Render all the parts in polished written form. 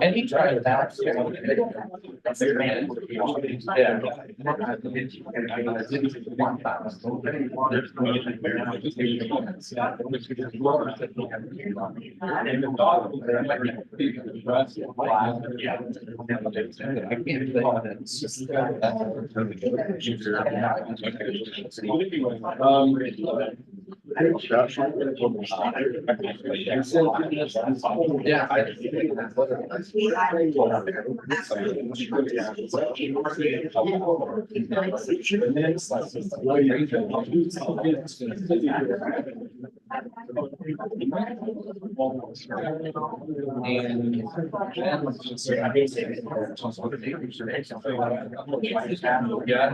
And he tried that. Yeah.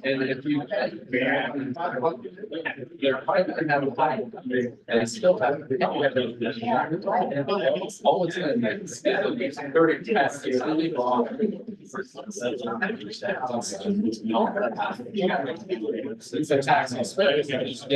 And if you, they're probably gonna have a high, and still have. All it's gonna make is 30 tests, it's really long. It's a tax expense.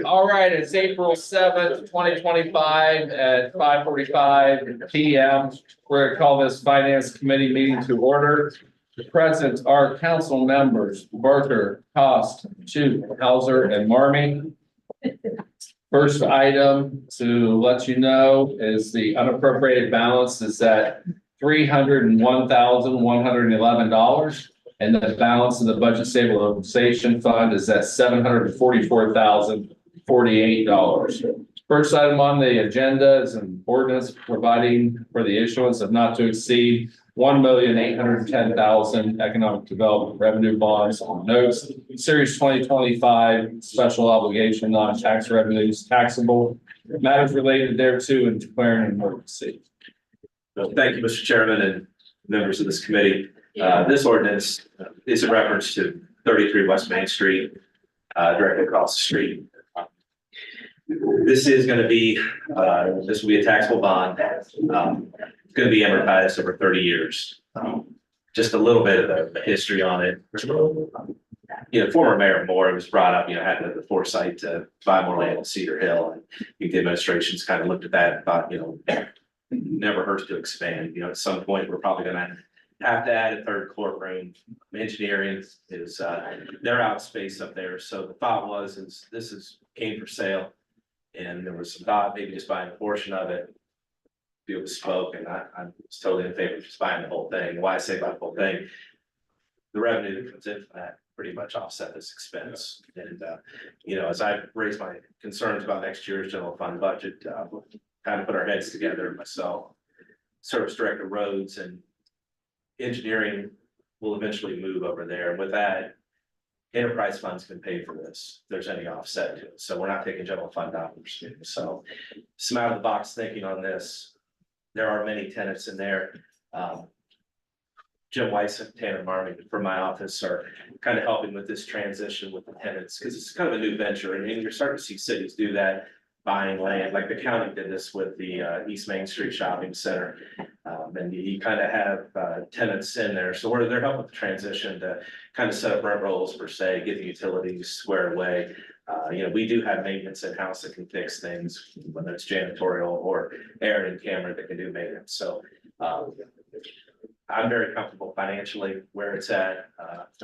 All right, it's April 7th, 2025 at 5:45 p.m. We're gonna call this Finance Committee meeting to order. Present are council members Barker, Cost, Chu, Hauser, and Marmy. First item to let you know is the unappropriated balance is at $301,111. And the balance of the budget stabilization fund is at $744,048. First item on the agenda is an ordinance providing for the issuance of not to exceed $1,810,000 economic development revenue bonds or notes, series 2025 special obligation non-tax revenues taxable, matters related thereto, and declaring an emergency. Well, thank you, Mr. Chairman and members of this committee. This ordinance is a reference to 33 West Main Street, directly across the street. This is going to be, this will be a taxable bond. It's going to be amortized over 30 years. Just a little bit of the history on it. Former Mayor Moore was brought up, had the foresight to buy more land in Cedar Hill. And the administration's kind of looked at that and thought, never hurts to expand. At some point, we're probably going to have to add a third courtroom. Engineering is they're out of space up there. So the thought is this came for sale. And there was some thought maybe just buying a portion of it. Be bespoke, and I was totally in favor of just buying the whole thing. Why I say buy the whole thing? The revenue that comes in from that pretty much offset this expense. And as I raised my concerns about next year's general fund budget, kind of put our heads together, myself, Service Director Roads and Engineering will eventually move over there. And with that, enterprise funds can pay for this. If there's any offset to it. So we're not taking general fund dollars. So some out of the box thinking on this. There are many tenants in there. Jim Weiss and Tanner Marmy from my office are kind of helping with this transition with the tenants because it's kind of a new venture. And you're starting to see cities do that, buying land. Like the county did this with the East Main Street Shopping Center. And you kind of have tenants in there, so they're helping with the transition to kind of set up rent rolls per se, get the utilities squared away. We do have maintenance in-house that can fix things, whether it's janitorial or Aaron and Cameron that can do maintenance, so. I'm very comfortable financially where it's at.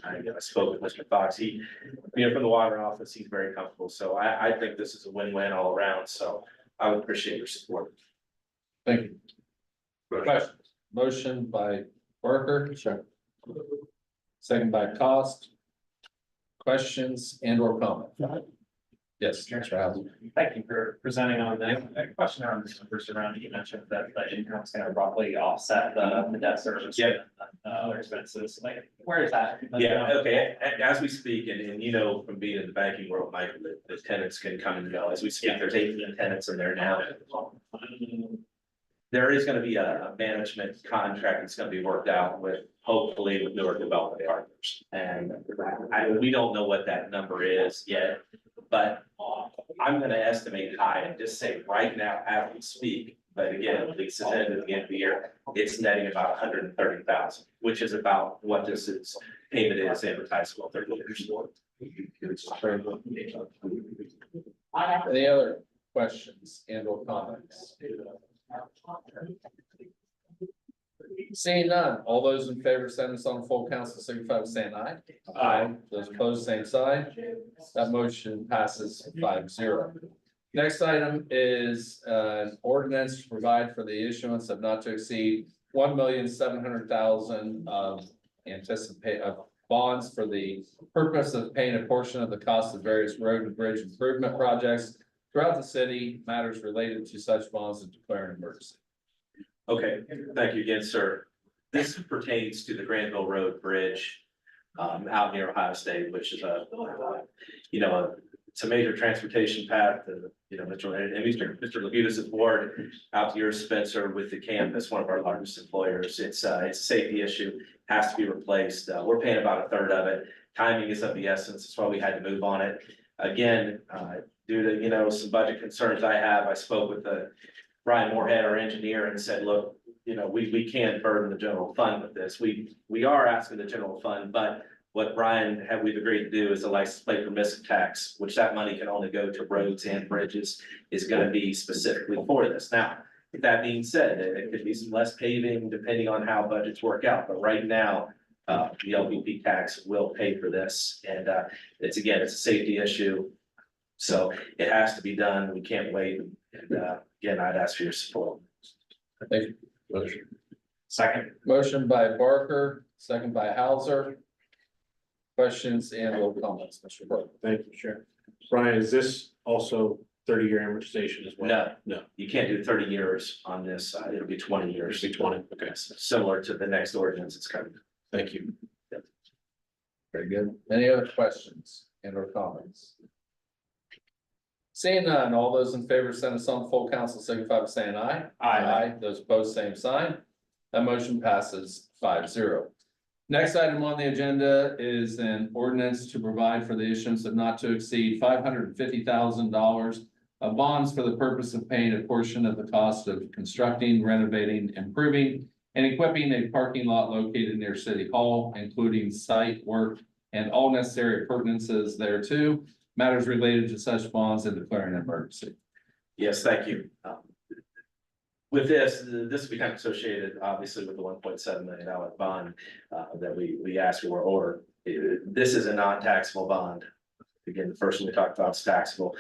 I spoke with Mr. Fox, from the water office, he's very comfortable, so I think this is a win-win all around, so I would appreciate your support. Thank you. Questions? Motion by Barker. Sure. Second by Cost. Questions and or comment? Yes, Mr. Hauser. Thank you for presenting on that. A question on this first round, you mentioned that the income is gonna roughly offset the debt service. Yeah. Other expenses, like, where is that? Yeah, okay, as we speak, and from being in the banking world, Mike, the tenants can come and go, as we speak, there's 18 tenants in there now. There is gonna be a management contract that's gonna be worked out with, hopefully with Newark Development Partners. And we don't know what that number is yet, but I'm gonna estimate high and just say right now as we speak, but again, at least at the end of the year, it's netting about 130,000, which is about what this is payment is advertised for 30 years. Any other questions and or comments? Seeing none, all those in favor, send us on full council, signify by saying aye. Aye. Those opposed, same sign. That motion passes 5-0. Next item is an ordinance to provide for the issuance of not to exceed $1,700,000 of bonds for the purpose of paying a portion of the cost of various road and bridge improvement projects throughout the city, matters related to such bonds and declaring emergency. Okay, thank you again, sir. This pertains to the Granville Road Bridge out near Ohio State, which is it's a major transportation path. Mr. Labutus' ward out to your Spencer with the campus, one of our largest employers. It's a safety issue, has to be replaced. We're paying about a third of it. Timing is of the essence. That's why we had to move on it. Again, due to, some budget concerns I have, I spoke with Brian Moorhead, our engineer, and said, look, we can't burden the general fund with this. We are asking the general fund, but what we've agreed to do is a license plate permissive tax, which that money can only go to roads and bridges, is gonna be specifically for this. Now, with that being said, there could be some less paving depending on how budgets work out, but right now, the LPP tax will pay for this, and it's a safety issue. So it has to be done. We can't wait. And again, I'd ask for your support. Thank you. Motion. Second. Motion by Barker, second by Hauser. Questions and or comments, Mr. Burke? Thank you, Chair. Brian, is this also 30-year amortization as well? No, you can't do 30 years on this. It'll be 20 years. It'll be 20, okay. Similar to the next ordinance it's coming. Thank you. Very good. Any other questions and or comments? Seeing none, all those in favor, send us on full council, signify by saying aye. Aye. Those opposed, same sign. That motion passes 5-0. Next item on the agenda is an ordinance to provide for the issuance of not to exceed $550,000 of bonds for the purpose of paying a portion of the cost of constructing, renovating, improving, and equipping a parking lot located near City Hall, including site work and all necessary appurtenances thereto, matters related to such bonds, and declaring an emergency. Yes, thank you. With this will be kind of associated, obviously, with the $1.7 million bond that we asked for, or this is a non-taxable bond. Again, the first one we talked about is taxable.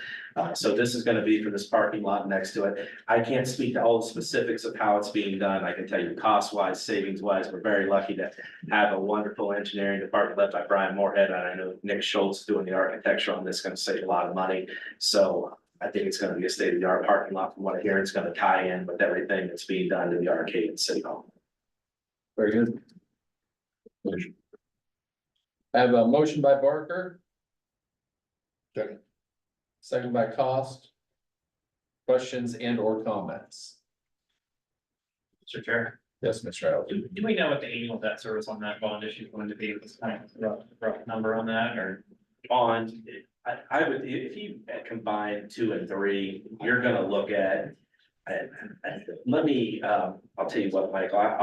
So this is going to be for this parking lot next to it. I can't speak to all the specifics of how it's being done. I can tell you cost-wise, savings-wise, we're very lucky to have a wonderful engineering department led by Brian Moorhead. And I know Nick Schultz doing the architecture on this, going to save a lot of money. So I think it's going to be a state-of-the-art parking lot. From what I hear, it's going to tie in with everything that's being done to the arcade at City Hall. Very good. I have a motion by Barker. Second by Cost. Questions and or comments? Mr. Chair, Yes, Mr. Allen. do we know what the annual debt service on that bond issue is going to be at this time? Rough number on that, or? Bond, I would, if you combine 2 and 3, you're gonna look at, Let me, I'll tell you what, Michael, I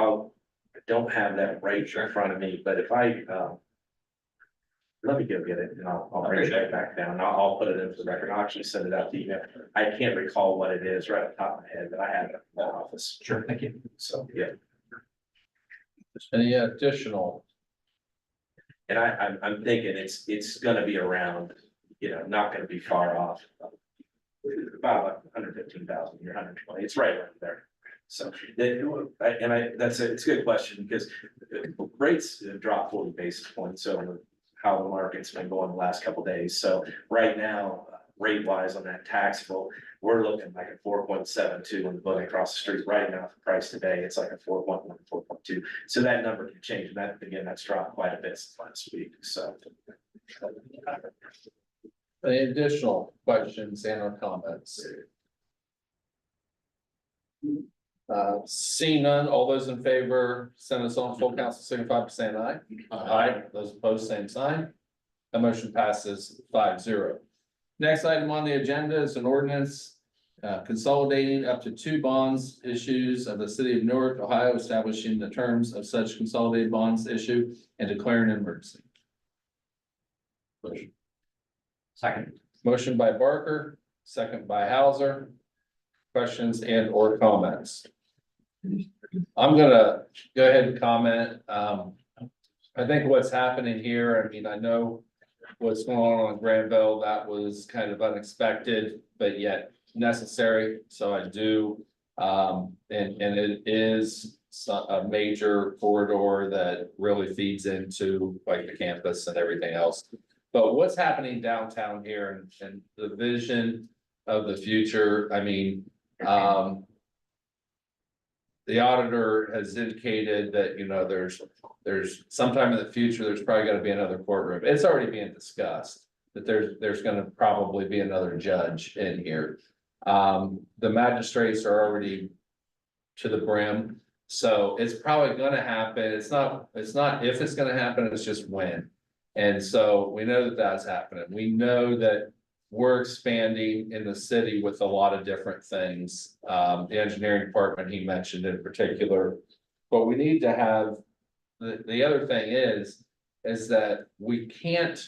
don't have that right in front of me, but if let me go get it and I'll bring it right back down. I'll put it into the record. I'll actually send it out to you. I can't recall what it is right off the top of my head, but I have it in the office. Sure, thank you. So, yeah. Any additional? And I'm thinking it's gonna be around, not gonna be far off. About 115,000, or 120, it's right around there. So, that's it's a good question, because rates have dropped 40 basis points over how the market's been going the last couple of days. So right now, rate wise on that taxable, we're looking like a 4.72 on the book across the street. Right now, the price today, it's like a 4.1, 4.2. So that number can change. And that, again, that's dropped quite a bit since last week, so. Any additional questions and or comments? Seeing none, all those in favor, send us on full council, signify by saying aye. Aye. Those opposed, same sign. The motion passes 5-0. Next item on the agenda is an ordinance consolidating up to 2 bonds issues of the city of Newark, Ohio, establishing the terms of such consolidated bonds issue and declaring an emergency. Second. Motion by Barker, second by Hauser. Questions and or comments? I'm gonna go ahead and comment. I think what's happening here, I mean, I know what's going on Granville, that was kind of unexpected, but yet necessary. So I do, and it is a major corridor that really feeds into like the campus and everything else. But what's happening downtown here and the vision of the future, I mean, the auditor has indicated that, there's sometime in the future, there's probably gonna be another courtroom. It's already being discussed that there's gonna probably be another judge in here. The magistrates are already to the brim, so it's probably gonna happen. It's not if it's gonna happen, it's just when. And so we know that that's happening. We know that we're expanding in the city with a lot of different things. The engineering department he mentioned in particular. But we need to have, the other thing is that we can't,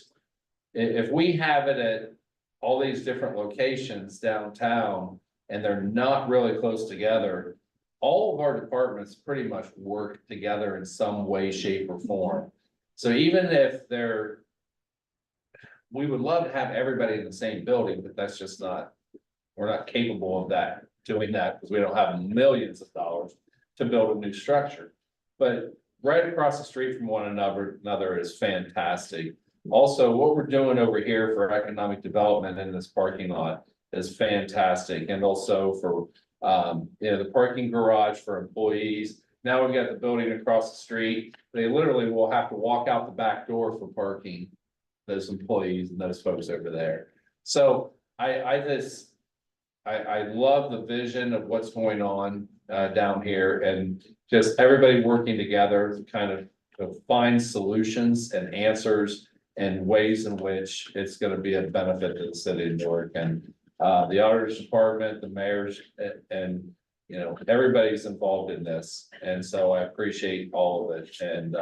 if we have it at all these different locations downtown and they're not really close together, all of our departments pretty much work together in some way, shape, or form. So even if we would love to have everybody in the same building, but that's just not, we're not capable of doing that because we don't have millions of dollars to build a new structure. But right across the street from one another is fantastic. Also, what we're doing over here for economic development in this parking lot is fantastic. And also for, the parking garage for employees. Now we've got the building across the street. They literally will have to walk out the back door for parking, those employees and those folks over there. So I love the vision of what's going on down here and just everybody working together to kind of find solutions and answers and ways in which it's going to be a benefit to the city of Newark and the auditor's department, the mayor's, and everybody's involved in this. And so I appreciate all of it. And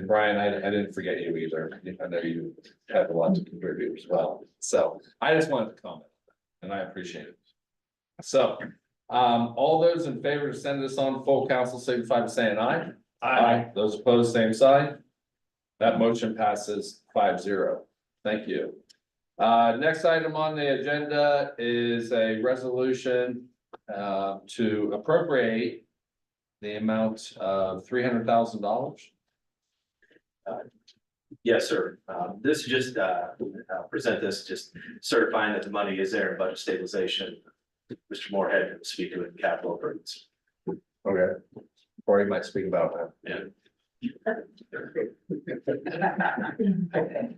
Brian, I didn't forget you either. I know you have a lot to contribute as well. So I just wanted to comment and I appreciate it. So all those in favor to send this on full council signify by saying aye. Aye. Those opposed, same sign. That motion passes 5-0. Thank you. Next item on the agenda is a resolution to appropriate the amount of $300,000. Yes, sir. This just, present this, just certifying that the money is there in budget stabilization. Mr. Moorhead can speak to it in capital improvements. Okay. Or you might speak about that. Yeah.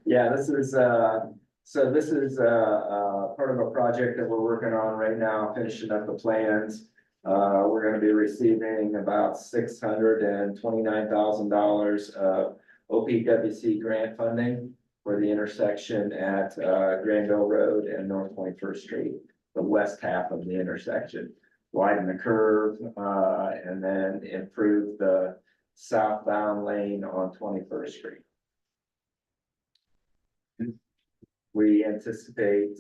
Yeah, this is, this is, part of a project that we're working on right now, finishing up the plans. We're gonna be receiving about $629,000 of OPWC grant funding for the intersection at, Granville Road and North 21st Street, the west half of the intersection. widen the curve, and then improve the southbound lane on 21st Street. We anticipate,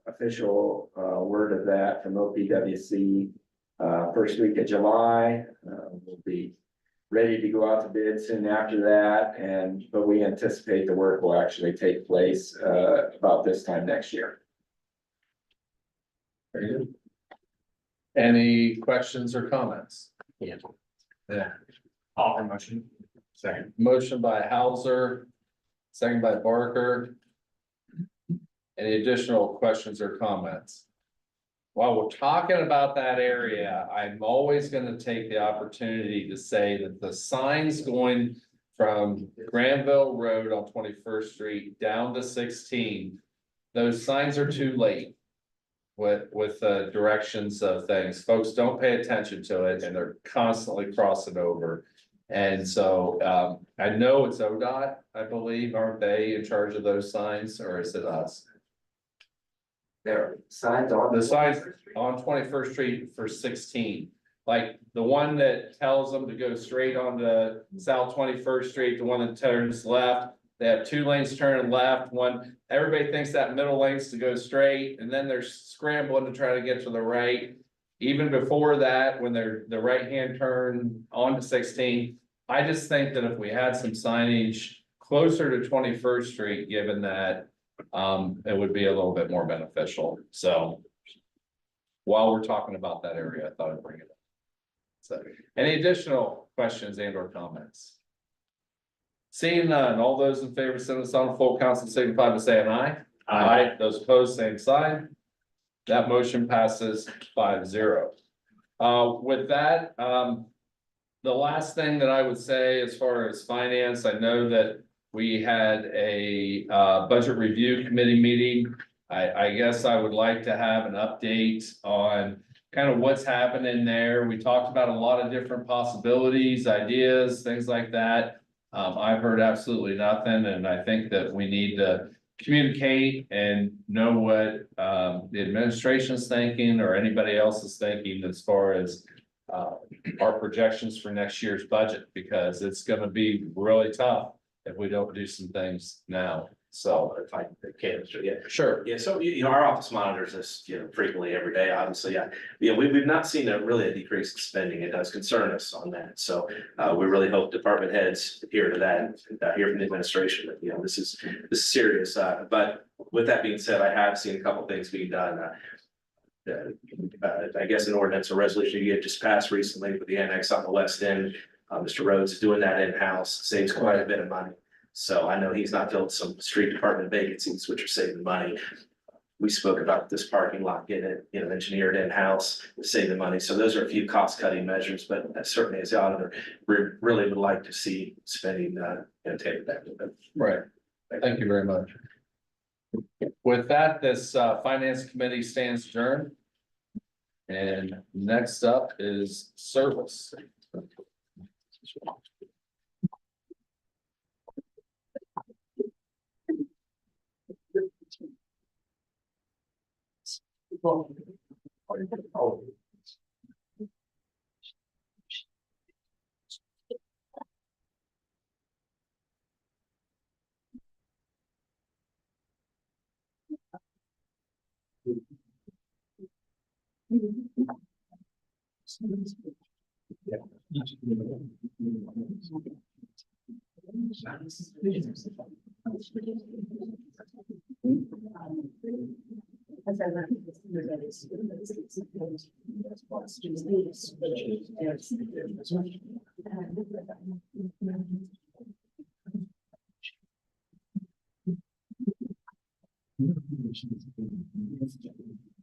official, word of that from OPWC, first week of July. We'll be ready to go out to bid soon after that, but we anticipate the work will actually take place, about this time next year. Very good. Any questions or comments? Yeah. Offer motion. Second. Motion by Hauser, second by Barker. Any additional questions or comments? While we're talking about that area, I'm always gonna take the opportunity to say that the signs going from Granville Road on 21st Street down to 16, those signs are too late with the directions of things. Folks don't pay attention to it and they're constantly crossing over. And so, I know it's ODOT, I believe, aren't they in charge of those signs, or is it us? There are signs on. The signs on 21st Street for 16, like the one that tells them to go straight on the South 21st Street, the one that turns left. They have 2 lanes turning left, one, everybody thinks that middle lane's to go straight, and then they're scrambling to try to get to the right. Even before that, when they're the right-hand turn onto 16, I just think that if we had some signage closer to 21st Street, given that it would be a little bit more beneficial, so. While we're talking about that area, I thought I'd bring it up. So, any additional questions and or comments? Seeing none, all those in favor, send this on to full council, signify by saying aye. Aye. Those opposed, same sign. That motion passes 5-0. With that, the last thing that I would say as far as finance, I know that we had a budget review committee meeting. I guess I would like to have an update on kind of what's happening there. We talked about a lot of different possibilities, ideas, things like that. I've heard absolutely nothing, and I think that we need to communicate and know what the administration's thinking or anybody else is thinking as far as our projections for next year's budget, because it's gonna be really tough if we don't do some things now. So, If I can, yeah. sure. Yeah, so our office monitors this, frequently every day, obviously, we've not seen a decrease in spending. It does concern us on that. So we really hope department heads hear to that, and hear from the administration that, this is serious. But with that being said, I have seen a couple things being done. I guess an ordinance or resolution you had just passed recently with the annex on the west end. Mr. Rhodes is doing that in-house, saves quite a bit of money. So I know he's not filled some street department vacancies, which are saving money. We spoke about this parking lot, getting it, engineered in-house, saving money. So those are a few cost-cutting measures, but certainly as the auditor, we really would like to see spending, take back. Right. Thank you very much. With that, this finance committee stands adjourned. And next up is service.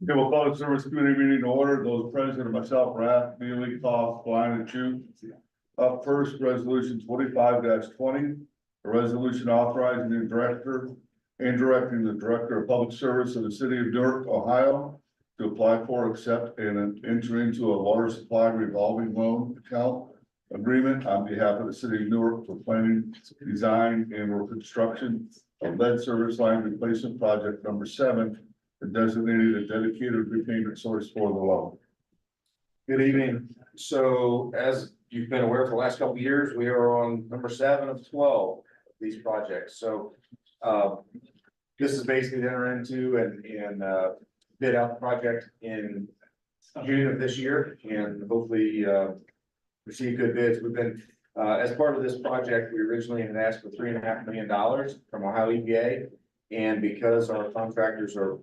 Okay, we'll call the service committee meeting to order. Those present are myself, Rath, Neely, Toth, Blind, and Chu. Up first, resolution 25-20, a resolution authorizing the director and directing the director of public service of the city of Newark, Ohio, to apply for, accept, and enter into a water supply revolving loan account agreement on behalf of the city of Newark for planning, design, and or construction of lead service line replacement project number 7, and designated a dedicated repayment source for the loan. Good evening. So as you've been aware for the last couple of years, we are on number 7 of 12 of these projects. So this is basically to enter into and bid out the project in June of this year and hopefully receive good bids. We've been as part of this project, we originally had asked for $3.5 million from Ohio EPA. And because our contractors are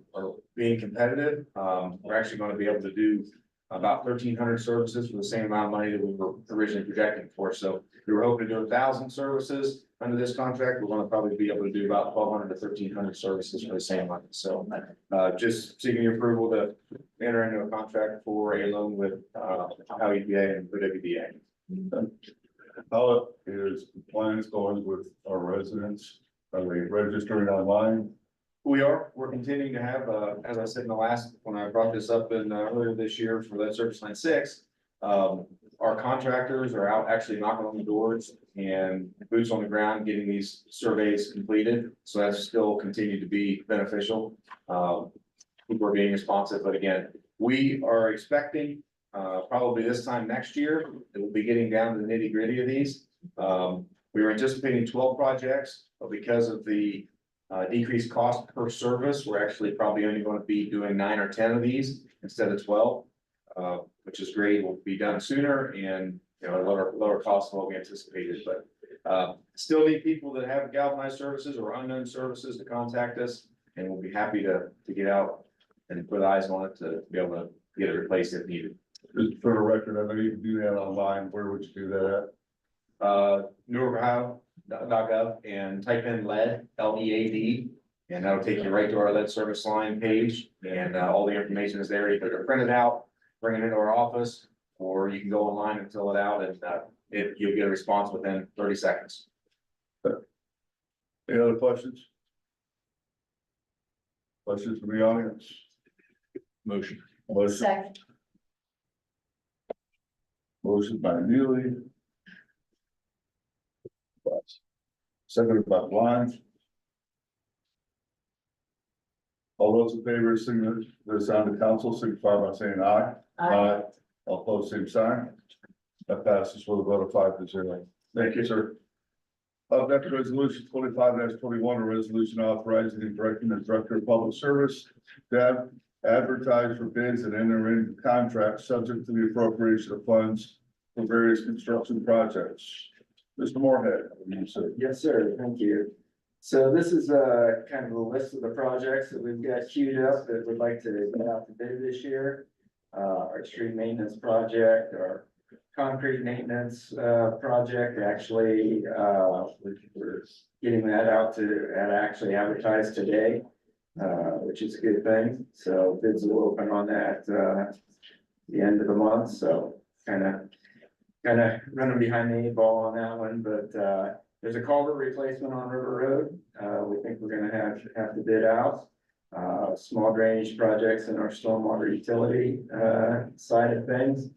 being competitive, we're actually going to be able to do about 1,300 services for the same amount of money that we were originally projecting for. So we were hoping to do 1,000 services under this contract. We're going to probably be able to do about 1,200 to 1,300 services for the same money. So just seeking your approval to enter into a contract for a loan with Ohio EPA and WDA. How is compliance going with our residents? Are they registering online? We're continuing to have, as I said in the last, when I brought this up in earlier this year for that service line 6. Our contractors are out actually knocking on the doors and boots on the ground, getting these surveys completed. So that's still continued to be beneficial. People are being responsive, but again, we are expecting, probably this time next year, that we'll be getting down to the nitty gritty of these. We were anticipating 12 projects, but because of the decreased cost per service, we're actually probably only going to be doing 9 or 10 of these instead of 12, which is great. We'll be done sooner and, you know, lower cost than what we anticipated, but still need people that have galvanized services or unknown services to contact us, and we'll be happy to get out and put eyes on it to be able to get it replaced if needed. Just for the record, I know you can do that online. Where would you do that at? Newark, Ohio.gov and type in lead, LEAD, and that'll take you right to our lead service line page. And all the information is there. You can print it out, bring it into our office, or you can go online and fill it out and you'll get a response within 30 seconds. Any other questions? Questions from the audience? Motion. Motion, Second. motion by Neely. Seconded by Blind. All those in favor, signify the sound of council, signify by saying aye. Aye. All opposed, same sign. That passes with a vote of 5-0. Thank you, sir. Up next, resolution 25-21, a resolution authorizing and directing the director of public service to advertise for bids and enter into contracts subject to the appropriation of funds for various construction projects. Mr. Moorhead, you said. Yes, sir. Thank you. So this is a kind of a list of the projects that we've got queued up that we'd like to get out to bid this year. Our street maintenance project, our concrete maintenance project, actually, we're getting that out to actually advertise today, which is a good thing. So bids will open on that the end of the month. So kind of running behind the 8 ball on that one, but there's a culvert replacement on River Road. We think we're gonna have to bid out. Small drainage projects in our stormwater utility side of things.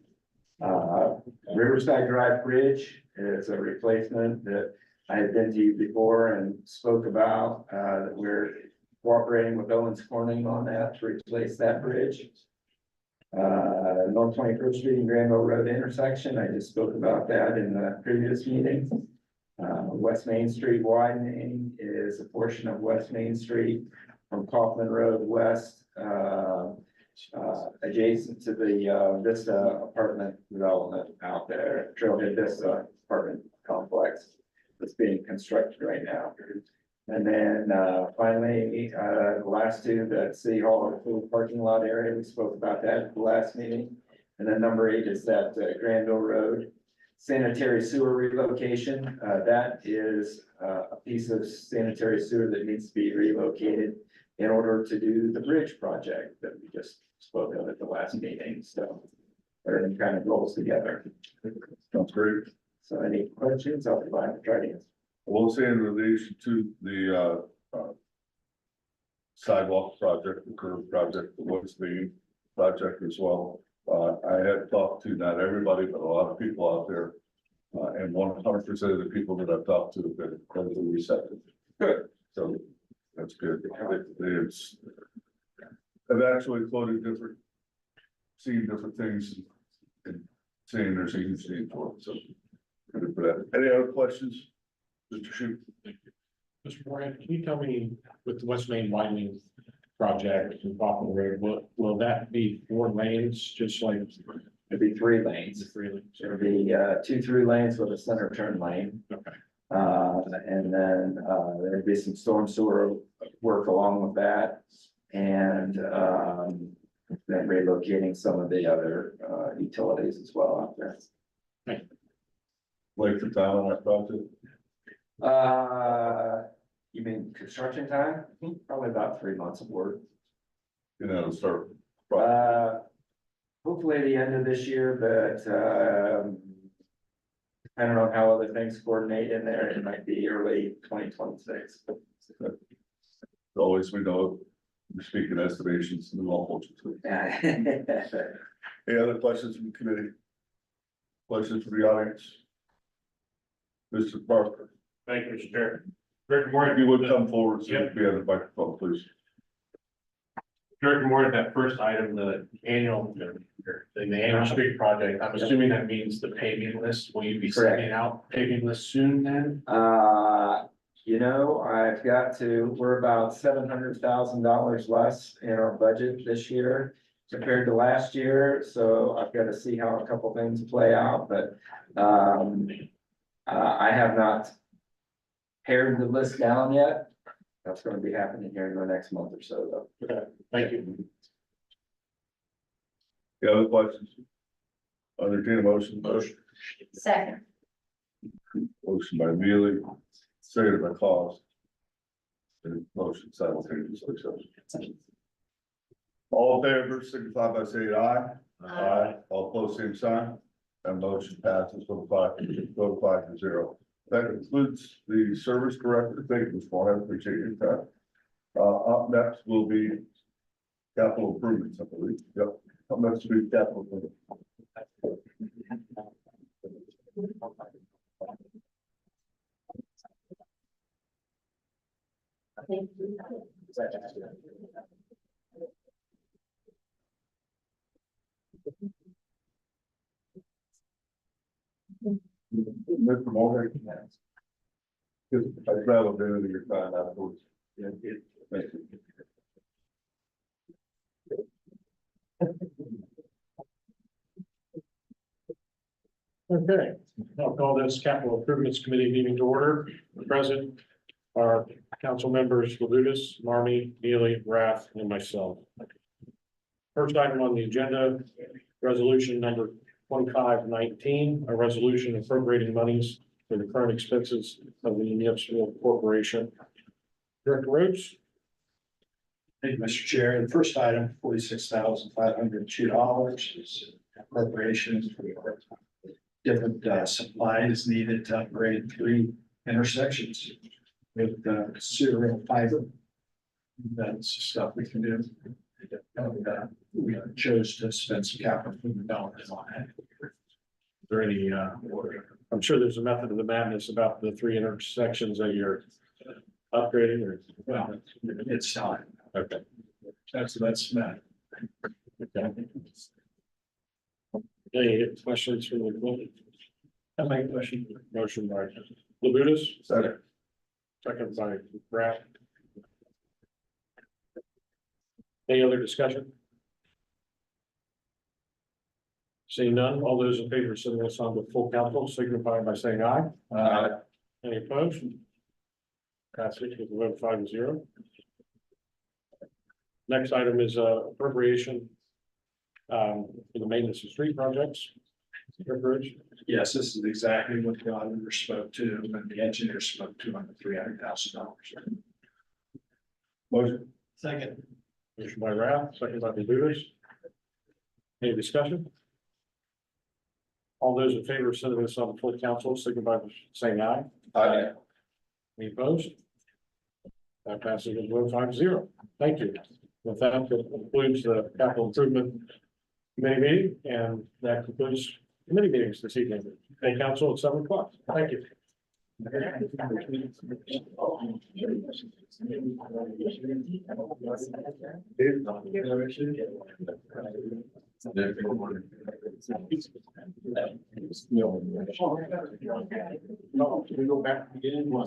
Riverside Drive Bridge is a replacement that I had been to you before and spoke about, that we're cooperating with Owens Corning on that to replace that bridge. North 21st Street and Granville Road intersection, I just spoke about that in the previous meeting. West Main Street widening is a portion of West Main Street from Kaufman Road west, adjacent to the Vista apartment development out there, Trailhead Vista apartment complex that's being constructed right now. And then finally, the last two, the City Hall full parking lot area, we spoke about that at the last meeting. And then number 8 is that Granville Road sanitary sewer relocation. That is a piece of sanitary sewer that needs to be relocated in order to do the bridge project that we just spoke of at the last meeting. So everything kind of rolls together. Sounds great. So any questions, I'll provide the try to answer. We'll say in relation to the sidewalk project, the curb project, the West Main project as well. I had talked to not everybody, but a lot of people out there. And 100% of the people that I've talked to have been incredibly receptive. Good. So that's good. I've actually quoted seen different things, seeing there's a huge need for it, so. Good for that. Any other questions? Mr. Shute? Mr. Moran, can you tell me with the West Main widening project in Buffalo Road, will that be 4 lanes, just like It'd be 3 the lanes. 3 lanes? There'll be 2 through lanes with a center turn lane. Okay. And then there'd be some storm sewer work along with that. And then relocating some of the other utilities as well out there. Wait for time on that project? You mean construction time? Probably about 3 months of work. You know, start. Hopefully the end of this year, but depending on how other things coordinate in there, it might be early 2026. Always, we know, we're speaking estimations and all fortunately. Any other questions from the committee? Questions from the audience? Mr. Parker, Thank you, Mr. Chair. Director Moore, if you would come forward, so you be on the microphone, please. Director Moore, that first item, the annual street project, I'm assuming that means the paving list. Will you be sending out paving list soon then? You know, we're about $700,000 less in our budget this year compared to last year, so I've got to see how a couple things play out, but I have not pared the list down yet. That's going to be happening here in the next month or so, though. Okay, thank you. Any other questions? Entertain a motion. Second. Motion by Mealy, seconded by Claus. And motion simultaneously, so. All in favor, signify by saying aye. Aye. All opposed, same sign. And motion passes with 5-0. That concludes the service director. Thank you, Mr. Moore. I appreciate your time. Up next will be capital improvements, I believe. Yep. Up next will be capital improvement. Mr. Moore. Because I'd rather do it in your time afterwards. Yeah, thank you. Okay, I'll call this capital improvements committee meeting to order. Present are council members Labutus, Marmy, Neely, Rath, and myself. First item on the agenda, resolution number 2519, a resolution appropriating monies for the current expenses of the municipal corporation. Director Rhodes? Thank you, Mr. Chair. The first item, $46,502 is appropriations for different supplies needed to upgrade 3 intersections with serial fiber. That's stuff we can do. We chose to spend some capital dollars on it. Is there any, I'm sure there's a method of the madness about the 3 intersections that you're upgrading or? Well, it's time. Okay. That's that. Okay. Any questions from the board? I make a question. Motion by Labutus, Second. second by Brad. Any other discussion? Seeing none, all those in favor of sending this on to full council signify by saying aye. Any opposed? Passes with a vote of 5-0. Next item is appropriation for the maintenance of street projects. Bridge. Yes, this is exactly what the auditor spoke to and the engineer spoke to on the $300,000. Motion. Second. Motion by Ralph, second by Labutus. Any discussion? All those in favor of sending this on to full council signify by saying aye. Aye. Any opposed? That passes with a vote of 5-0. Thank you. With that concludes the capital improvement committee meeting, and that concludes committee meetings this evening. Full council at 7 o'clock. Thank you. No, we go back to the beginning. Well,